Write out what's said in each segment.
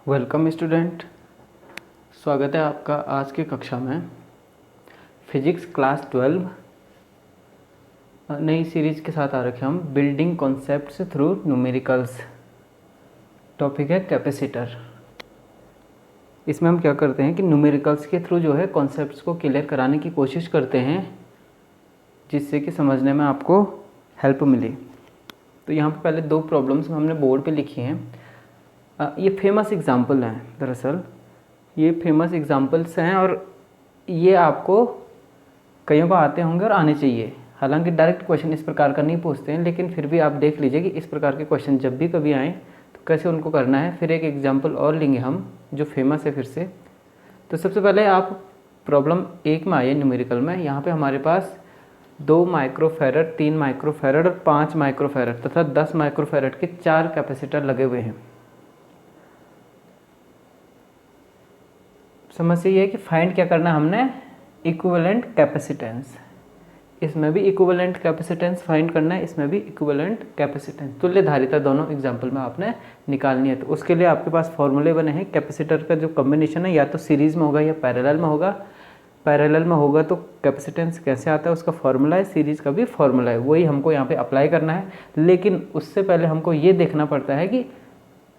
Welcome student, स्वागत है आपका आज की कक्षा में। फिजिक्स क्लास 12 नई सीरीज के साथ आ रखे हम building concepts through numericals. Topic है कैपेसिटर। इसमें हम क्या करते हैं कि न्यूमेरिकल्स के थ्रू जो है कॉन्सेप्ट्स को क्लियर कराने की कोशिश करते हैं, जिससे कि समझने में आपको हेल्प मिले। तो यहाँ पे पहले दो प्रॉब्लम्स हमने बोर्ड पे लिखी हैं। ये फेमस एग्जाम्पल हैं, दरअसल ये फेमस एग्जाम्पल्स हैं और ये आपको कईयों को आते होंगे और आने चाहिए। हालांकि डायरेक्ट क्वेश्चन इस प्रकार का नहीं पूछते हैं, लेकिन फिर भी आप देख लीजिए कि इस प्रकार के क्वेश्चन जब भी कभी आएँ तो कैसे उनको करना है। फिर एक एग्जाम्पल और लेंगे हम जो फेमस है फिर से। तो सबसे पहले आप प्रॉब्लम 1 में आइए न्यूमेरिकल में। यहाँ पे हमारे पास 2 माइक्रोफैरड, 3 माइक्रोफैरड और 5 माइक्रोफैरड तथा 10 माइक्रोफैरड के 4 कैपेसिटर लगे हुए हैं। समस्या ये है कि फाइंड क्या करना है हमने, इक्विवेलेंट कैपेसिटेंस। इसमें भी इक्विवेलेंट कैपेसिटेंस फाइंड करना है, इसमें भी इक्विवेलेंट कैपेसिटेंस, तुल्य धारिता दोनों एग्जाम्पल में आपने निकालनी है। तो उसके लिए आपके पास फॉर्मूले बने हैं। कैपेसिटर का जो कॉम्बिनेशन है या तो सीरीज में होगा या पैरेलल में होगा। पैरेलल में होगा तो कैपेसिटेंस कैसे आता है उसका फॉर्मूला है, सीरीज का भी फॉर्मूला है, वही हमको यहाँ पे अप्लाई करना है। लेकिन उससे पहले हमको ये देखना पड़ता है कि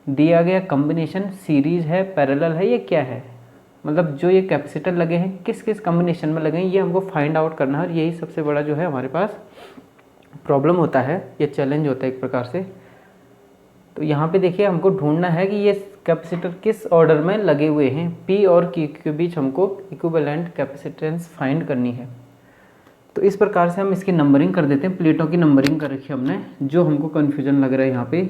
दिया गया कॉम्बिनेशन सीरीज है, पैरेलल है, ये क्या है। मतलब जो ये कैपेसिटर लगे हैं किस किस कॉम्बिनेशन में लगे हैं, ये हमको फाइंड आउट करना है। और यही सबसे बड़ा जो है हमारे पास प्रॉब्लम होता है, ये चैलेंज होता है एक प्रकार से। तो यहाँ पे देखिए हमको ढूंढना है कि ये कैपेसिटर किस ऑर्डर में लगे हुए हैं। P और Q के बीच हमको इक्विवेलेंट कैपेसिटेंस फाइंड करनी है। तो इस प्रकार से हम इसकी नंबरिंग कर देते हैं। प्लेटों की नंबरिंग कर रखी है हमने, जो हमको कन्फ्यूजन लग रहा है यहाँ पे।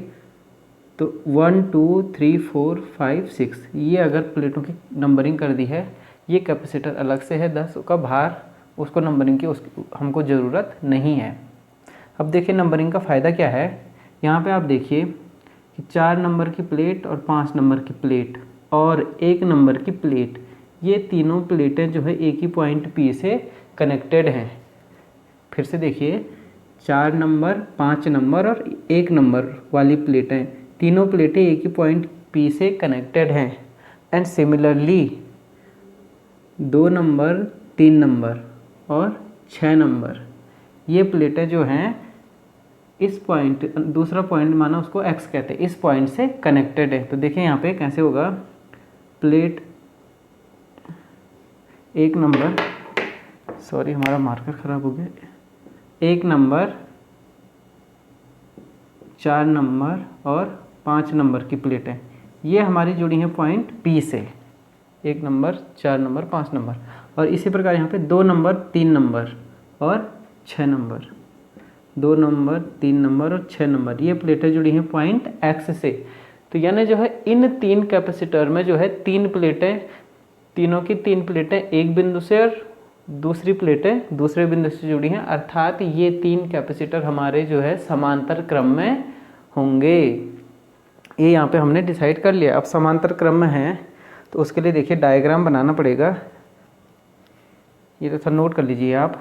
तो 1 2 3 4 5 6 ये अगर प्लेटों की नंबरिंग कर दी है, ये कैपेसिटर अलग से है 10 का भार, उसको नंबरिंग की हमको ज़रूरत नहीं है। अब देखिए नंबरिंग का फ़ायदा क्या है। यहाँ पे आप देखिए कि 4 नंबर की प्लेट और 5 नंबर की प्लेट और 1 नंबर की प्लेट, ये तीनों प्लेटें जो है एक ही पॉइंट P से कनेक्टेड हैं। फिर से देखिए 4 नंबर, 5 नंबर और 1 नंबर वाली प्लेटें, तीनों प्लेटें एक ही पॉइंट P से कनेक्टेड हैं। एंड सिमिलरली 2 नंबर, 3 नंबर और 6 नंबर, ये प्लेटें जो हैं इस पॉइंट, दूसरा पॉइंट माना उसको X कहते हैं, इस पॉइंट से कनेक्टेड है। तो देखिए यहाँ पे कैसे होगा, प्लेट 1 नंबर, सॉरी हमारा मार्कर ख़राब हो गया, 1 नंबर, 4 नंबर और 5 नंबर की प्लेटें, ये हमारी जुड़ी हैं पॉइंट P से। 1 नंबर, 4 नंबर, 5 नंबर। और इसी प्रकार यहाँ पे 2 नंबर, 3 नंबर और 6 नंबर, 2 नंबर, 3 नंबर और 6 नंबर, ये प्लेटें जुड़ी हैं पॉइंट X से। तो यानी जो है इन 3 कैपेसिटर में जो है 3 प्लेटें, तीनों की 3 प्लेटें एक बिंदु से और दूसरी प्लेटें दूसरे बिंदु से जुड़ी हैं। अर्थात ये 3 कैपेसिटर हमारे जो है समांतर क्रम में होंगे। ये यहाँ पे हमने डिसाइड कर लिया। अब समांतर क्रम में है तो उसके लिए देखिए डायग्राम बनाना पड़ेगा। ये तो सर नोट कर लीजिए आप।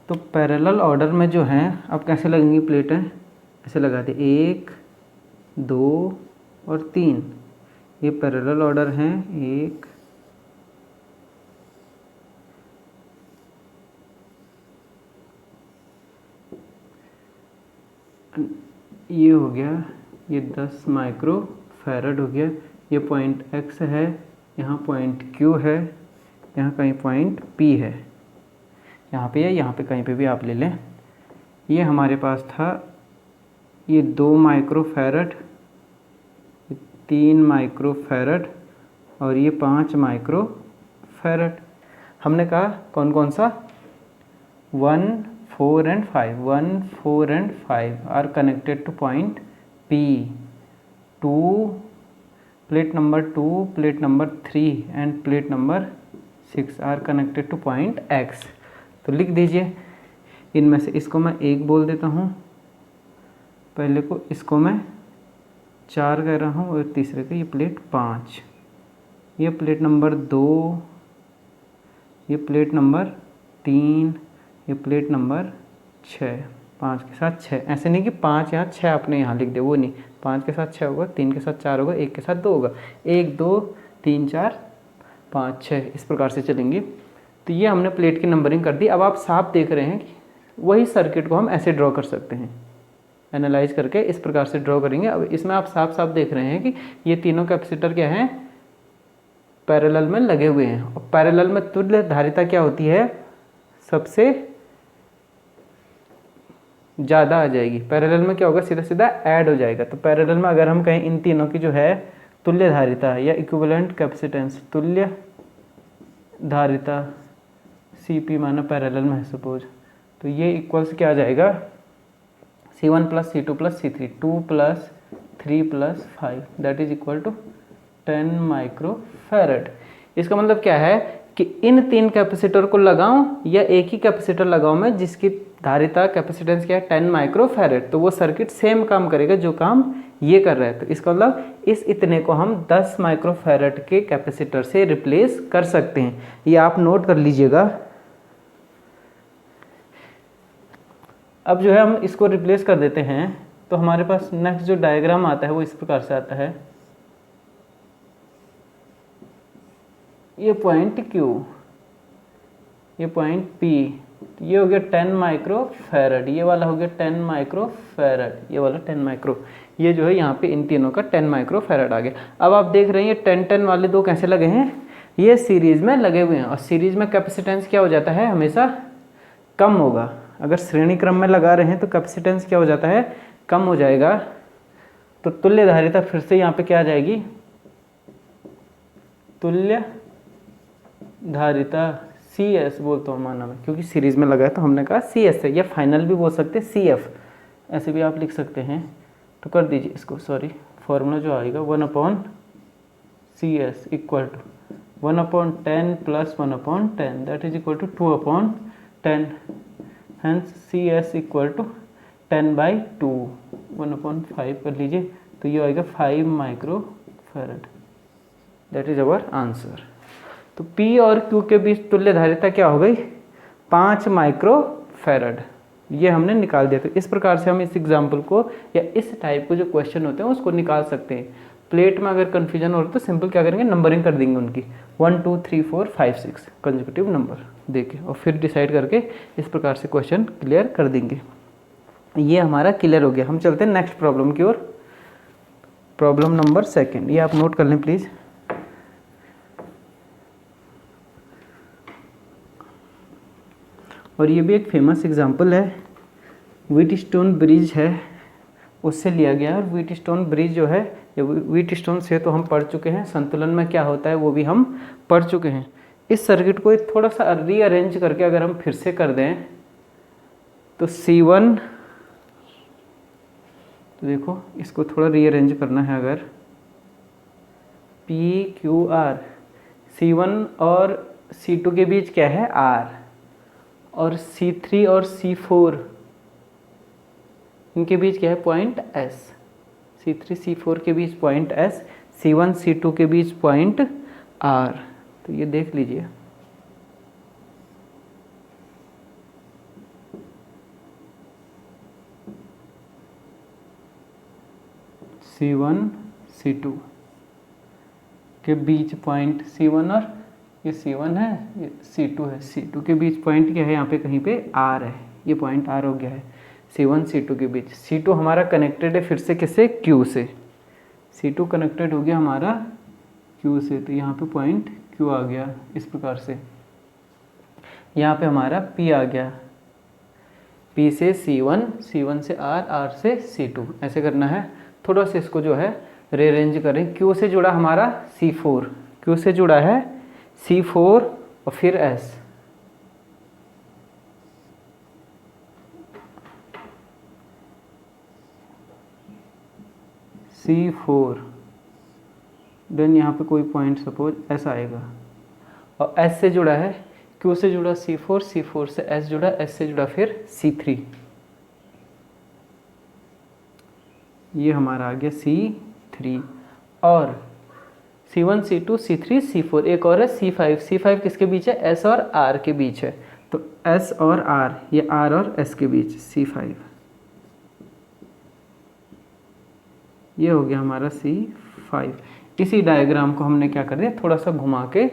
तो पैरेलल ऑर्डर में जो हैं, अब कैसे लगेंगी प्लेटें, ऐसे लगा दे 1 2 और 3, ये पैरेलल ऑर्डर हैं। 1 ये हो गया, ये 10 माइक्रो फैरड हो गया। ये पॉइंट X है, यहाँ पॉइंट Q है, यहाँ कहीं पॉइंट P है, यहाँ पे या यहाँ पे कहीं पे भी आप ले लें। ये हमारे पास था ये 2 माइक्रो फैरड, 3 माइक्रो फैरड और ये 5 माइक्रो फैरड। हमने कहा कौन कौन सा, 1 4 and 5, 1 4 and 5 are connected to point P. 2 plate number 2, plate number 3 and plate number 6 are connected to point X. तो लिख दीजिए इनमें से, इसको मैं 1 बोल देता हूँ, पहले को इसको मैं 4 कह रहा हूँ और तीसरे को ये प्लेट 5, ये प्लेट नंबर 2, ये प्लेट नंबर 3, ये प्लेट नंबर 6। 5 के साथ 6, ऐसे नहीं कि 5 यहाँ 6 आपने यहाँ लिख दे, वो नहीं, 5 के साथ 6 होगा, 3 के साथ 4 होगा, 1 के साथ 2 होगा, 1 2 3 4 5 6, इस प्रकार से चलेंगे। तो ये हमने प्लेट की नंबरिंग कर दी। अब आप साफ देख रहे हैं कि वही सर्किट को हम ऐसे ड्रॉ कर सकते हैं, एनालाइज करके इस प्रकार से ड्रॉ करेंगे। अब इसमें आप साफ साफ देख रहे हैं कि ये तीनों कैपेसिटर क्या हैं, पैरेलल में लगे हुए हैं। और पैरेलल में तुल्य धारिता क्या होती है, सबसे ज़्यादा आ जाएगी। पैरेलल में क्या होगा, सीधा सीधा ऐड हो जाएगा। तो पैरेलल में अगर हम कहें इन तीनों की जो है तुल्य धारिता या इक्विवेलेंट कैपेसिटेंस, तुल्य धारिता CP माना पैरेलल में है सपोज, तो ये इक्वल्स क्या आ जाएगा, C1 + C2 + C3, 2 + 3 + 5 that is equal to 10 microfarad. इसका मतलब क्या है कि इन तीन कैपेसिटर को लगाऊं या एक ही कैपेसिटर लगाऊं मैं जिसकी धारिता कैपेसिटेंस क्या है 10 माइक्रोफैरड, तो वो सर्किट सेम काम करेगा जो काम ये कर रहा है। तो इसका मतलब इस इतने को हम 10 माइक्रोफैरड के कैपेसिटर से रिप्लेस कर सकते हैं। ये आप नोट कर लीजिएगा। अब जो है हम इसको रिप्लेस कर देते हैं, तो हमारे पास नेक्स्ट जो डायग्राम आता है वो इस प्रकार से आता है। ये पॉइंट Q, ये पॉइंट P, तो ये हो गया 10 माइक्रोफैरड, ये वाला हो गया 10 माइक्रोफैरड, ये वाला 10 माइक्रो, ये जो है यहाँ पे इन तीनों का 10 माइक्रोफैरड आ गया। अब आप देख रहे हैं ये 10-10 वाले दो कैसे लगे हैं, ये सीरीज में लगे हुए हैं। और सीरीज में कैपेसिटेंस क्या हो जाता है, हमेशा कम होगा। अगर श्रेणी क्रम में लगा रहे हैं तो कैपेसिटेंस क्या हो जाता है, कम हो जाएगा। तो तुल्य धारिता फिर से यहाँ पे क्या आ जाएगी, तुल्य धारिता CS बोलता हूँ माना मैं, क्योंकि सीरीज में लगा है तो हमने कहा CS है, या फाइनल भी बोल सकते हैं CF, ऐसे भी आप लिख सकते हैं। तो कर दीजिए इसको, सॉरी, फॉर्मूला जो आएगा 1/CS equal to 1/10 + 1/10 that is equal to 2/10, hence CS equal to 10/2, 1/5 कर लीजिए, तो ये आएगा 5 microfarad, that is our answer. तो P और Q के बीच तुल्य धारिता क्या हो गई, 5 माइक्रोफैरड, ये हमने निकाल दिया। तो इस प्रकार से हम इस एग्जाम्पल को या इस टाइप के जो क्वेश्चन होते हैं उसको निकाल सकते हैं। प्लेट में अगर कन्फ्यूजन हो रहा है तो सिंपल क्या करेंगे, नंबरिंग कर देंगे उनकी 1 2 3 4 5 6 कंसेक्यूटिव नंबर देके, और फिर डिसाइड करके इस प्रकार से क्वेश्चन क्लियर कर देंगे। ये हमारा क्लियर हो गया। हम चलते हैं नेक्स्ट प्रॉब्लम की ओर, प्रॉब्लम नंबर 2, ये आप नोट कर लें प्लीज़। और ये भी एक फेमस एग्जांपल है, व्हीटस्टोन ब्रिज है उससे लिया गया है। और व्हीटस्टोन ब्रिज जो है, व्हीटस्टोन से तो हम पढ़ चुके हैं, संतुलन में क्या होता है वो भी हम पढ़ चुके हैं। इस सर्किट को थोड़ा सा रीअरेंज करके अगर हम फिर से कर दें तो C1, तो देखो इसको थोड़ा रीअरेंज करना है। अगर PQR, C1 और C2 के बीच क्या है R, और C3 और C4 इनके बीच क्या है पॉइंट S, C3 C4 के बीच पॉइंट S, C1 C2 के बीच पॉइंट R। तो ये देख लीजिए, C1 C2 के बीच पॉइंट C1, और ये C1 है, ये C2 है, C2 के बीच पॉइंट क्या है, यहाँ पे कहीं पे R है, ये पॉइंट R हो गया है C1 C2 के बीच। C2 हमारा कनेक्टेड है फिर से किससे, Q से, C2 कनेक्टेड हो गया हमारा Q से, तो यहाँ पे पॉइंट Q आ गया इस प्रकार से। यहाँ पे हमारा P आ गया, P से C1, C1 से R, R से C2, ऐसे करना है। थोड़ा सा इसको जो है रीअरेंज करें। Q से जुड़ा हमारा C4, Q से जुड़ा है C4 और फिर S, C4, देन यहाँ पे कोई पॉइंट सपोज S आएगा, और S से जुड़ा है, Q से जुड़ा C4, C4 से S जुड़ा, S से जुड़ा फिर C3, ये हमारा आ गया C3, और C1 C2 C3 C4, एक और है C5, C5 किसके बीच है, S और R के बीच है, तो S और R, ये R और S के बीच C5। ये हो गया हमारा C5। इसी डायग्राम को हमने क्या कर दिया, थोड़ा सा घुमा के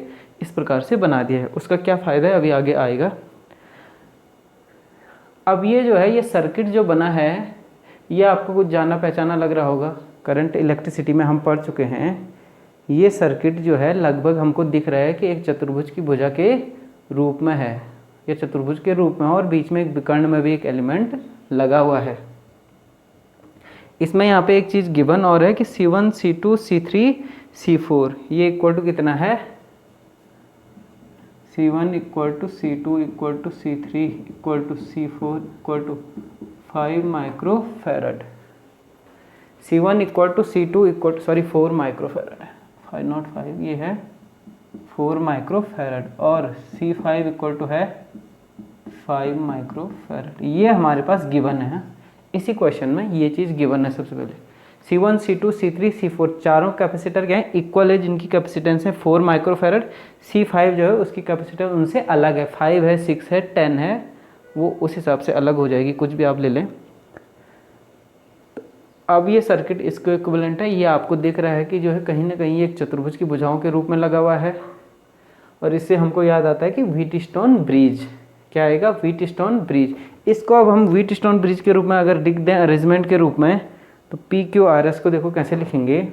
इस प्रकार से बना दिया है। उसका क्या फ़ायदा है अभी आगे आएगा। अब ये जो है, ये सर्किट जो बना है, ये आपको कुछ जाना पहचाना लग रहा होगा, करंट इलेक्ट्रिसिटी में हम पढ़ चुके हैं। ये सर्किट जो है लगभग हमको दिख रहा है कि एक चतुर्भुज की भुजा के रूप में है, ये चतुर्भुज के रूप में, और बीच में एक विकर्ण में भी एक एलिमेंट लगा हुआ है। इसमें यहाँ पे एक चीज़ गिवन और है कि C1 C2 C3 C4 ये इक्वल टू कितना है, C1 equal to C2 equal to C3 equal to C4 equal to 5 microfarad. C1 equal to C2 equal to 4 microfarad है, 5 नॉट 5, ये है 4 माइक्रो फैरड, और C5 equal to है 5 micro farad. ये हमारे पास given है, इसी question में ये चीज़ गिवन है। सबसे पहले C1 C2 C3 C4 चारों कैपेसिटर क्या है, इक्वल है, जिनकी कैपेसिटेंस है 4 माइक्रो फैरड। C5 जो है उसकी कैपेसिटेंस उनसे अलग है, 5 है, 6 है, 10 है, वो उस हिसाब से अलग हो जाएगी, कुछ भी आप ले लें। अब ये सर्किट इसको इक्विवेलेंट है, ये आपको दिख रहा है कि जो है कहीं ना कहीं एक चतुर्भुज की भुजाओं के रूप में लगा हुआ है। और इससे हमको याद आता है कि व्हीटस्टोन ब्रिज, क्या आएगा, व्हीटस्टोन ब्रिज। इसको अब हम व्हीटस्टोन ब्रिज के रूप में अगर लिख दें अरेंजमेंट के रूप में, तो PQRS को देखो कैसे लिखेंगे,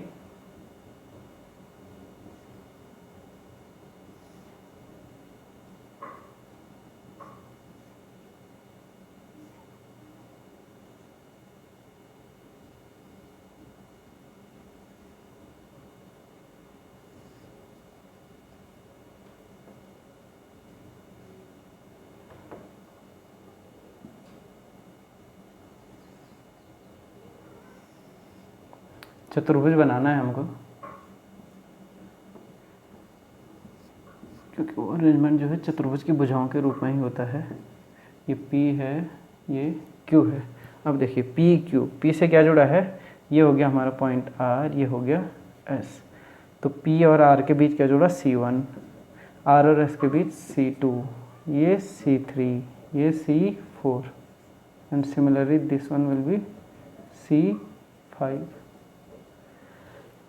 चतुर्भुज बनाना है हमको, क्योंकि वो अरेंजमेंट जो है चतुर्भुज की भुजाओं के रूप में ही होता है। ये P है, ये Q है। अब देखिए PQ, P से क्या जुड़ा है, ये हो गया हमारा पॉइंट R, ये हो गया S। तो P और R के बीच क्या जुड़ा, C1, R और S के बीच C2, ये C3, ये C4, and similarly this one will be C5।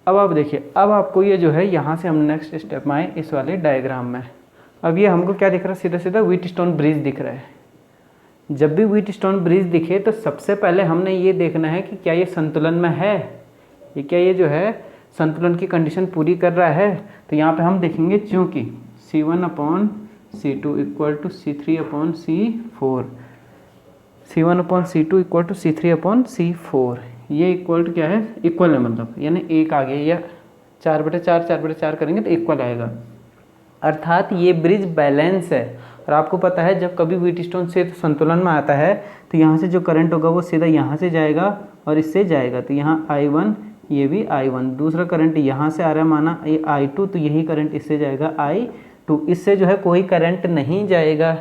अब आप देखिए, अब आपको ये जो है यहाँ से हम नेक्स्ट स्टेप में आए इस वाले डायग्राम में। अब ये हमको क्या दिख रहा है, सीधा सीधा व्हीटस्टोन ब्रिज दिख रहा है। जब भी व्हीटस्टोन ब्रिज दिखे तो सबसे पहले हमने ये देखना है कि क्या ये संतुलन में है, ये क्या ये जो है संतुलन की कंडीशन पूरी कर रहा है। तो यहाँ पे हम देखेंगे चूँकि C1/C2 equal to C3/C4, C1/C2 equal to C3/C4, ये इक्वल टू क्या है, इक्वल है, मतलब यानी एक आ गया, या 4/4 4/4 करेंगे तो इक्वल आएगा, अर्थात ये ब्रिज बैलेंस है। और आपको पता है जब कभी व्हीटस्टोन से संतुलन में आता है तो यहाँ से जो करंट होगा वो सीधा यहाँ से जाएगा और इससे जाएगा, तो यहाँ I1, ये भी I1, दूसरा करंट यहाँ से आ रहा है माना ये I2, तो यही करंट इससे जाएगा I2, इससे जो है कोई करंट नहीं जाएगा।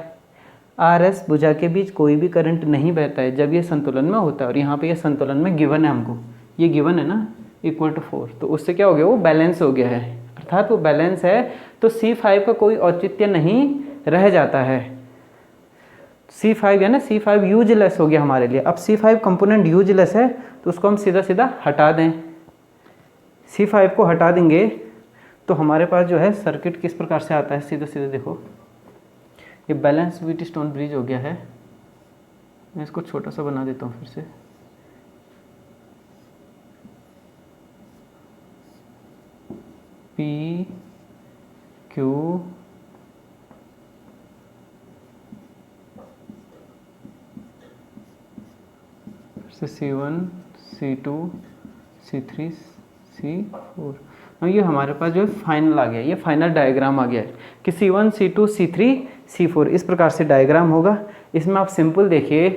RS भुजा के बीच कोई भी करंट नहीं बहता है जब ये संतुलन में होता है, और यहाँ पे ये संतुलन में गिवन है, हमको ये गिवन है ना, इक्वल टू 4, तो उससे क्या हो गया, वो बैलेंस हो गया है, अर्थात वो बैलेंस है। तो C5 का कोई औचित्य नहीं रह जाता है। C5 है ना, C5 यूजलेस हो गया हमारे लिए। अब C5 कंपोनेंट यूजलेस है तो उसको हम सीधा सीधा हटा दें। C5 को हटा देंगे तो हमारे पास जो है सर्किट किस प्रकार से आता है, सीधा सीधा देखो, ये बैलेंस व्हीटस्टोन ब्रिज हो गया है। मैं इसको छोटा सा बना देता हूँ फिर से, P Q से C1 C2 C3 C4। और ये हमारे पास जो है फाइनल आ गया, ये फाइनल डायग्राम आ गया है कि C1 C2 C3 C4 इस प्रकार से डायग्राम होगा। इसमें आप सिंपल देखिए,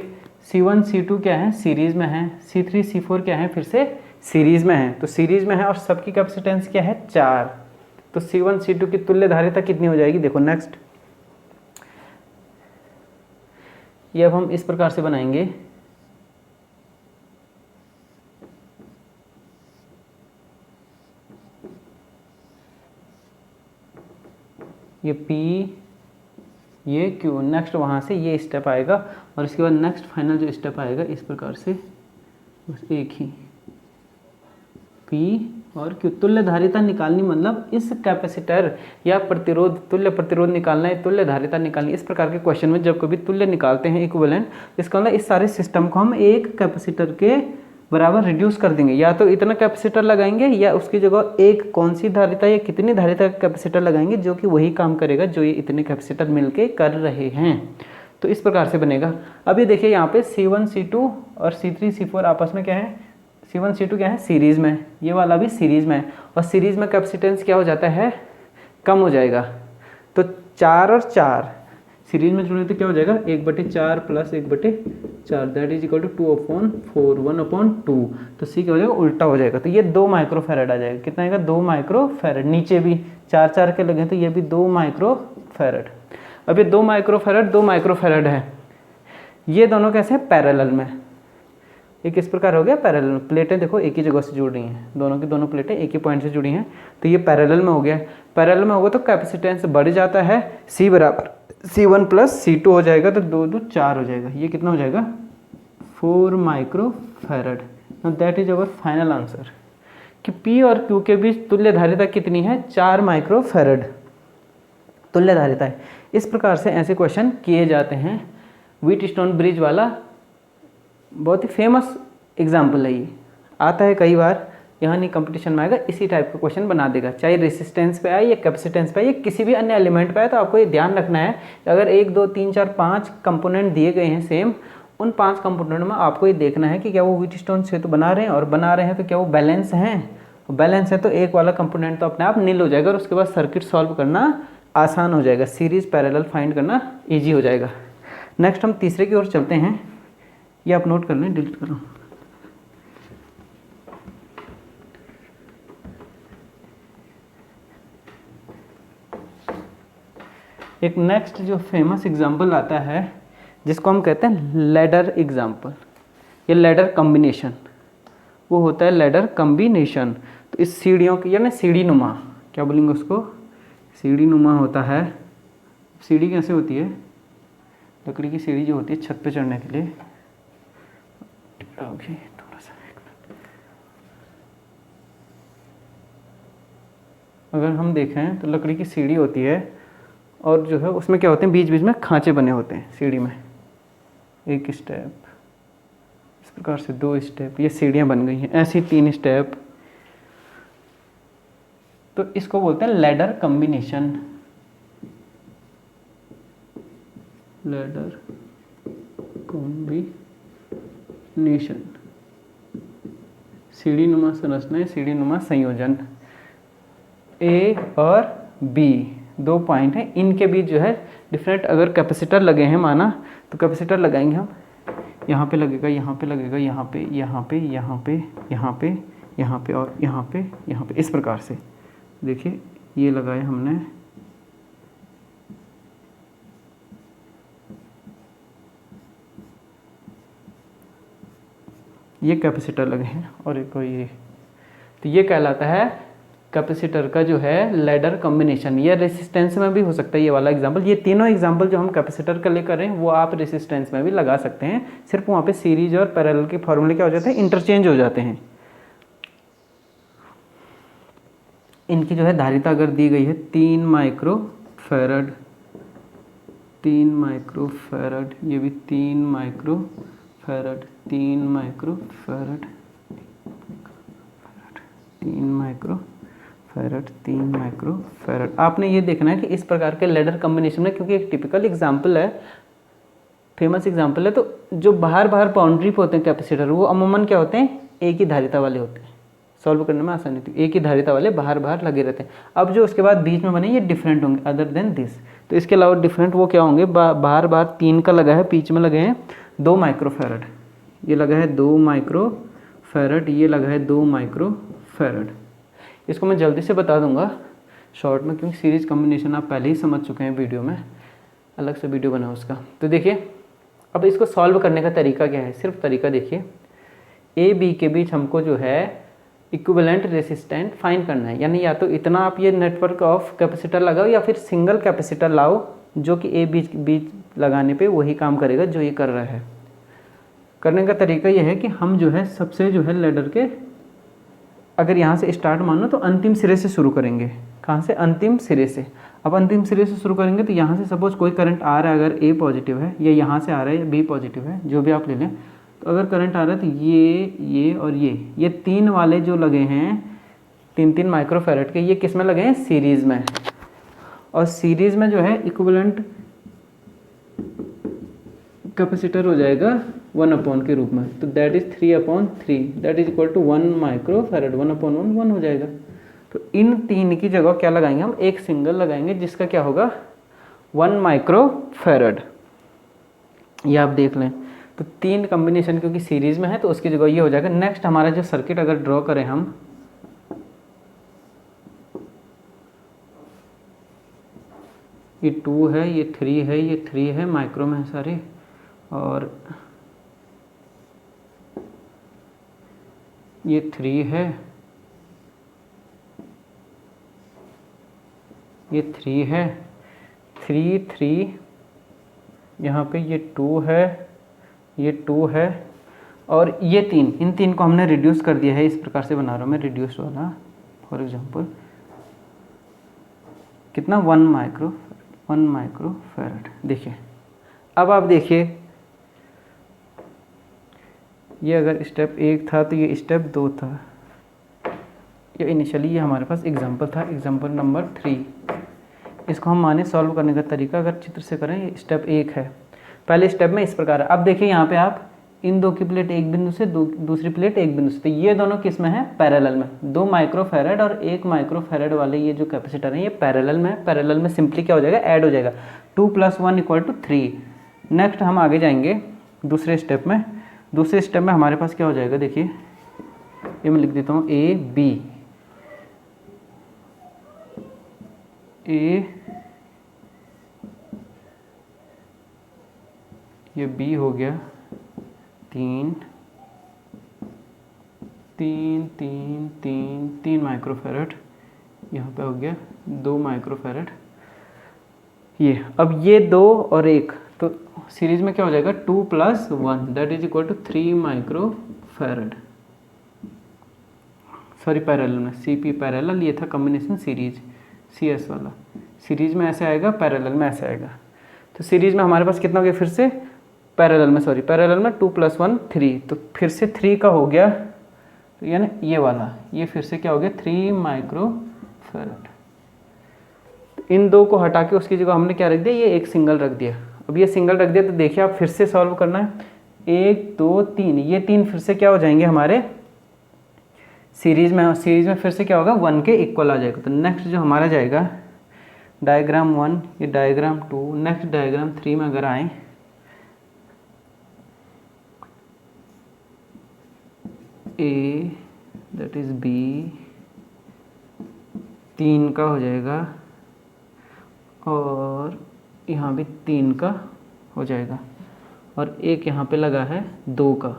C1 C2 क्या है, सीरीज़ में है, C3 C4 क्या है, फिर से सीरीज़ में है, तो सीरीज़ में है और सबकी कैपेसिटेंस क्या है, 4। तो C1 C2 की तुल्य धारिता कितनी हो जाएगी, देखो नेक्स्ट, ये अब हम इस प्रकार से बनाएंगे, ये P, ये Q, नेक्स्ट वहाँ से ये स्टेप आएगा और इसके बाद नेक्स्ट फाइनल जो स्टेप आएगा इस प्रकार से, बस एक ही, पी और क्यू। तुल्य धारिता निकालनी मतलब इस कैपेसिटर या प्रतिरोध, तुल्य प्रतिरोध निकालना है, तुल्य धारिता निकालनी। इस प्रकार के क्वेश्चन में जब कभी तुल्य निकालते हैं इक्विवेलेंट, इसका मतलब इस सारे सिस्टम को हम एक कैपेसिटर के बराबर रिड्यूस कर देंगे। या तो इतना कैपेसिटर लगाएंगे या उसकी जगह एक कौन सी धारिता या कितनी धारिता का कैपेसिटर लगाएंगे जो कि वही काम करेगा जो ये इतने कैपेसिटर मिलके कर रहे हैं। तो इस प्रकार से बनेगा। अब ये देखिए यहाँ पे C1 C2 और C3 C4 आपस में क्या है, C1 C2 क्या है, सीरीज में, ये वाला भी सीरीज में है। और सीरीज में कैपेसिटेंस क्या हो जाता है, कम हो जाएगा। तो 4 और 4 सीरीज में जुड़े तो क्या हो जाएगा, 1/4 plus 1/4 that is equal to 2/4 1/2। तो सी क्या हो जाएगा, उल्टा हो जाएगा। तो ये 2 माइक्रोफैरड आ जाएगा। कितना आएगा, 2 माइक्रोफैरड। नीचे भी 4 के लगे तो ये भी 2 माइक्रोफैरड। अब ये 2 माइक्रोफैरड है। ये दोनों कैसे हैं, पैरेलल में। ये किस प्रकार हो गया, पैरेलल में। प्लेटें देखो एक ही जगह से जुड़ रही हैं, दोनों की दोनों प्लेटें एक ही पॉइंट से जुड़ी हैं, तो ये पैरेलल में हो गया। पैरेलल में होगा तो कैपेसिटेंस बढ़ जाता है, C बराबर C1 प्लस C2 हो जाएगा, तो 2 2 4 हो जाएगा। ये कितना हो जाएगा, 4 microfarad. That is our final answer कि P और Q के बीच तुल्य धारिता कितनी है, 4 माइक्रोफैरड तुल्य धारिता है। इस प्रकार से ऐसे क्वेश्चन किए जाते हैं। व्हीटस्टोन ब्रिज वाला बहुत ही फेमस एग्जाम्पल है, ये आता है कई बार, यहाँ नहीं कंपटीशन में आएगा, इसी टाइप का क्वेश्चन बना देगा। चाहे रेसिस्टेंस पे आए या कैपेसिटेंस पे आए या किसी भी अन्य एलिमेंट पे आए, तो आपको ये ध्यान रखना है अगर 1 2 3 4 5 कंपोनेंट दिए गए हैं सेम, उन 5 कंपोनेंट में आपको ये देखना है कि क्या वो व्हीटस्टोन से तो बना रहे हैं, और बना रहे हैं तो क्या वो बैलेंस हैं। बैलेंस है तो एक वाला कंपोनेंट तो अपने आप नील हो जाएगा और उसके बाद सर्किट सॉल्व करना आसान हो जाएगा, सीरीज पैरेलल फाइंड करना ईजी हो जाएगा। नेक्स्ट हम तीसरे की ओर चलते हैं। ये आप नोट कर लें, डिलीट करो। एक नेक्स्ट जो फेमस एग्जाम्पल आता है जिसको हम कहते हैं लैडर एग्जाम्पल, ये लैडर कॉम्बिनेशन, वो होता है लैडर कॉम्बिनेशन। तो इस सीढ़ियों की यानी सीढ़ी नुमा, क्या बोलेंगे उसको, सीढ़ी नुमा होता है। सीढ़ी कैसे होती है, लकड़ी की सीढ़ी जो होती है छत पे चढ़ने के लिए, थोड़ा सा अगर हम देखें तो लकड़ी की सीढ़ी होती है और जो है उसमें क्या होते हैं, बीच बीच में खांचे बने होते हैं सीढ़ी में। एक स्टेप, इस प्रकार से 2 स्टेप, ये सीढ़ियां बन गई हैं, ऐसे 3 स्टेप। तो इसको बोलते हैं लैडर कॉम्बिनेशन। लैडर कॉम्बिनेशन, सीढ़ी नुमा संरचना, सीढ़ी नुमा संयोजन। ए और बी 2 पॉइंट है, इनके बीच जो है डिफरेंट अगर कैपेसिटर लगे हैं माना, तो कैपेसिटर लगाएंगे हम, यहाँ पे लगेगा, यहाँ पे लगेगा, यहाँ पे, यहाँ पे, यहाँ पे, यहाँ पे, यहाँ पे और यहाँ पे, यहाँ पे, इस प्रकार से। देखिए ये लगाया हमने, ये कैपेसिटर लगे हैं और एक ये, तो ये कहलाता है कैपेसिटर का जो है लैडर कॉम्बिनेशन। ये रेसिस्टेंस में भी हो सकता है ये वाला एग्जांपल। ये तीनों एग्जांपल जो हम कैपेसिटर का लेकर रहे हैं वो आप रेसिस्टेंस में भी लगा सकते हैं, सिर्फ वहाँ पे सीरीज और पैरेलल के फॉर्मूले क्या हो जाते हैं, इंटरचेंज हो जाते हैं। इनकी जो है धारिता अगर दी गई है 3 माइक्रोफैरड, 3 माइक्रोफैरड, ये भी 3 माइक्रोफैरड, 3 माइक्रोफैरड, 3 माइक्रोफैरड, 3 माइक्रोफैरड। आपने ये देखना है कि इस प्रकार के लैडर कॉम्बिनेशन में, क्योंकि एक टिपिकल एग्जांपल है, फेमस एग्जांपल है, तो जो बाहर बाउंड्री पे होते हैं कैपेसिटर, वो अमूमन क्या होते हैं, एक ही धारिता वाले होते हैं, सॉल्व करने में आसानी होती है, एक ही धारिता वाले बाहर लगे रहते हैं। अब जो उसके बाद बीच में बने ये डिफरेंट होंगे अदर देन दिस। तो इसके अलावा डिफरेंट वो क्या होंगे, बाहर 3 का लगा है, बीच में लगे हैं 2 माइक्रोफैरड, ये लगा है 2 माइक्रोफैरड, ये लगा है 2 माइक्रोफैरड। इसको मैं जल्दी से बता दूंगा शॉर्ट में, क्योंकि सीरीज कॉम्बिनेशन आप पहले ही समझ चुके हैं वीडियो में, अलग से वीडियो बना उसका। तो देखिए अब इसको सॉल्व करने का तरीका क्या है, सिर्फ तरीका देखिए। ए बी के बीच हमको जो है इक्विवेलेंट रेसिस्टेंट फाइंड करना है, यानी या तो इतना आप ये नेटवर्क ऑफ कैपेसिटर लगाओ या फिर सिंगल कैपेसिटर लाओ जो कि ए बीच लगाने पे वही काम करेगा जो ये कर रहा है। करने का तरीका ये है कि हम जो है सबसे जो है लैडर के अगर यहाँ से स्टार्ट मानो तो अंतिम सिरे से शुरू करेंगे। कहाँ से? अंतिम सिरे से। अब अंतिम सिरे से शुरू करेंगे तो यहाँ से सपोज कोई करंट आ रहा है, अगर ए पॉजिटिव है, या यहाँ से आ रहा है या बी पॉजिटिव है, जो भी आप ले लें, तो अगर करंट आ रहा है तो ये और ये तीन वाले जो लगे हैं 3-3 माइक्रोफैरड के, ये किस में लगे हैं? सीरीज़ में। और सीरीज़ में जो है इक्विवेलेंट कैपेसिटर हो जाएगा 1/, के रूप में। तो that is 3/3, that is equal to 1 microfarad. 1/1 1 हो जाएगा। तो इन तीन की जगह क्या लगाएंगे हम? एक सिंगल लगाएंगे जिसका क्या होगा? 1 माइक्रोफैरड। ये आप देख लें। तो तीन कॉम्बिनेशन क्योंकि सीरीज में है तो उसकी जगह ये हो जाएगा। नेक्स्ट हमारा जो सर्किट अगर ड्रॉ करें हम, ये 2 है, ये 3 है, ये 3 है, माइक्रो में है सारे, और ये 3 है, ये 3 है, 3 यहाँ पे ये 2 है, ये 2 है, और ये 3, इन तीन को हमने रिड्यूस कर दिया है। इस प्रकार से बना रहा हूँ मैं रिड्यूस्ड वाला। फॉर एग्जांपल कितना? 1 माइक्रोफैरड। देखिए, अब आप देखिए, ये अगर स्टेप 1 था तो ये स्टेप 2 था। ये इनिशियली ये हमारे पास एग्जांपल था, एग्जांपल नंबर 3। इसको हम माने सॉल्व करने का तरीका अगर चित्र से करें, ये स्टेप 1 है। पहले स्टेप में इस प्रकार है। अब देखिए यहाँ पे आप इन दो की प्लेट एक बिंदु से, दूसरी प्लेट एक बिंदु से, तो ये दोनों किस में है? पैरेलल में। 2 माइक्रोफैरड और 1 माइक्रोफैरड वाले ये जो कैपेसिटर हैं ये पैरेलल में है। पैरेलल में सिंपली क्या हो जाएगा? ऐड हो जाएगा। 2 + 1 = 3। नेक्स्ट हम आगे जाएंगे दूसरे स्टेप में। दूसरे स्टेप में हमारे पास क्या हो जाएगा? देखिए, ये मैं लिख देता हूँ ए बी, ये बी हो गया 3 माइक्रोफैरड, यहाँ पे हो गया 2 माइक्रोफैरड। ये अब ये 2 और 1 तो सीरीज में क्या हो जाएगा? 2 + 1 that is equal to 3 microfarad. Sorry, parallel में, सीपी पैरेलल, ये था कॉम्बिनेशन सीरीज, सीएस वाला। सीरीज में ऐसे आएगा, पैरेलल में ऐसे आएगा। तो सीरीज में हमारे पास कितना हो गया? फिर से पैरेलल में 2 + 1 3, तो फिर से 3 का हो गया, तो यानी ये वाला, ये फिर से क्या हो गया? 3 माइक्रोफैरड। इन दो को हटा के उसकी जगह हमने क्या रख दिया? ये एक सिंगल रख दिया। अब ये सिंगल रख दिया तो देखिए, आप फिर से सॉल्व करना है। 1 2 3, ये 3 फिर से क्या हो जाएंगे हमारे सीरीज में। सीरीज में फिर से क्या होगा? 1 के इक्वल आ जाएगा। तो नेक्स्ट जो हमारा जाएगा डायग्राम 1, ये डायग्राम 2, नेक्स्ट डायग्राम 3 में अगर आए, ए दैट इज बी 3 का हो जाएगा, और यहाँ भी 3 का हो जाएगा, और एक यहाँ पे लगा है 2 का,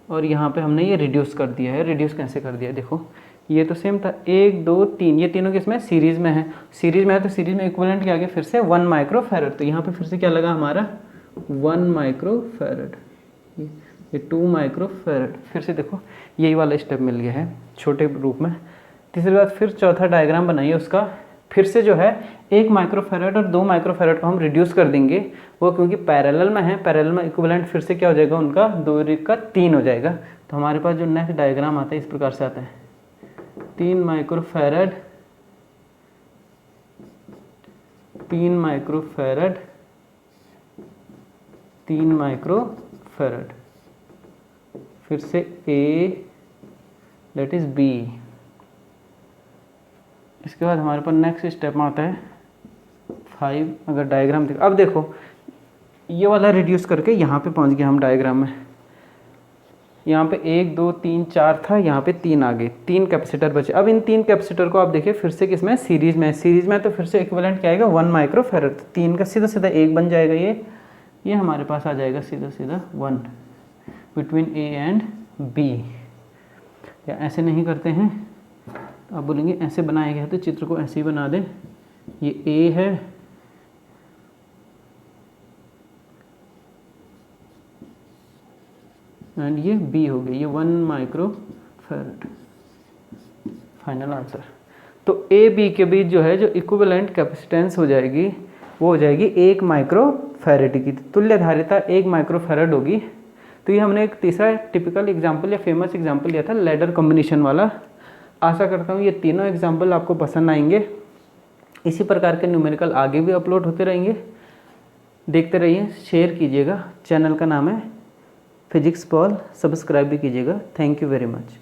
और यहाँ पे हमने ये रिड्यूस कर दिया है। रिड्यूस कैसे कर दिया? देखो, ये तो सेम था, 1 2 3, ये तीनों किसमें? सीरीज में है। सीरीज में है तो सीरीज में इक्विवेलेंट क्या आ गया? फिर से 1 माइक्रोफैरड। तो यहाँ पे फिर से क्या लगा हमारा? 1 माइक्रोफैरड, ये 2 माइक्रोफैरड। फिर से देखो, यही वाला स्टेप मिल गया है छोटे रूप में। तीसरी बात, फिर चौथा डायग्राम बनाइए उसका। फिर से जो है 1 माइक्रोफैरड और 2 माइक्रोफैरड को हम रिड्यूस कर देंगे, वो क्योंकि पैरेलल में है। पैरेलल में इक्विवेलेंट फिर से क्या हो जाएगा? उनका 2 का 3 हो जाएगा। तो हमारे पास जो नेक्स्ट डायग्राम आता है इस प्रकार से आता है, 3 माइक्रोफैरड, 3 माइक्रोफैरड, 3 माइक्रोफैरड, फिर से ए दैट इज बी। इसके बाद हमारे पास नेक्स्ट स्टेप में आता है 5। अगर डायग्राम देखो, अब देखो ये वाला रिड्यूस करके यहाँ पे पहुँच गया हम डायग्राम में। यहाँ पे 1 2 3 4 था, यहाँ पे 3 आ गए, 3 कैपेसिटर बचे। अब इन 3 कैपेसिटर को आप देखिए फिर से किसमें? सीरीज में। सीरीज में तो फिर से इक्विवेलेंट क्या आएगा? 1 माइक्रोफैरड। तो 3 का सीधा सीधा 1 बन जाएगा। ये हमारे पास आ जाएगा सीधा सीधा 1 बिटवीन ए एंड बी। या ऐसे नहीं करते हैं, आप बोलेंगे ऐसे बनाया गया है तो चित्र को ऐसे ही बना दें। ये ए है, एंड ये बी हो गया। ये 1 माइक्रोफैरड फैराड, फाइनल आंसर। तो ए बी के बीच जो है जो इक्विवेलेंट कैपेसिटेंस हो जाएगी वो हो जाएगी 1 माइक्रोफैराड की, तुल्य धारिता 1 माइक्रोफैराड होगी। तो ये हमने एक तीसरा टिपिकल एग्जाम्पल या फेमस एग्जाम्पल लिया था लैडर कॉम्बिनेशन वाला। आशा करता हूँ ये तीनों एग्जाम्पल आपको पसंद आएंगे। इसी प्रकार के न्यूमेरिकल आगे भी अपलोड होते रहेंगे, देखते रहिए, शेयर कीजिएगा। चैनल का नाम है फिजिक्स पॉल, सब्सक्राइब भी कीजिएगा। Thank you very much.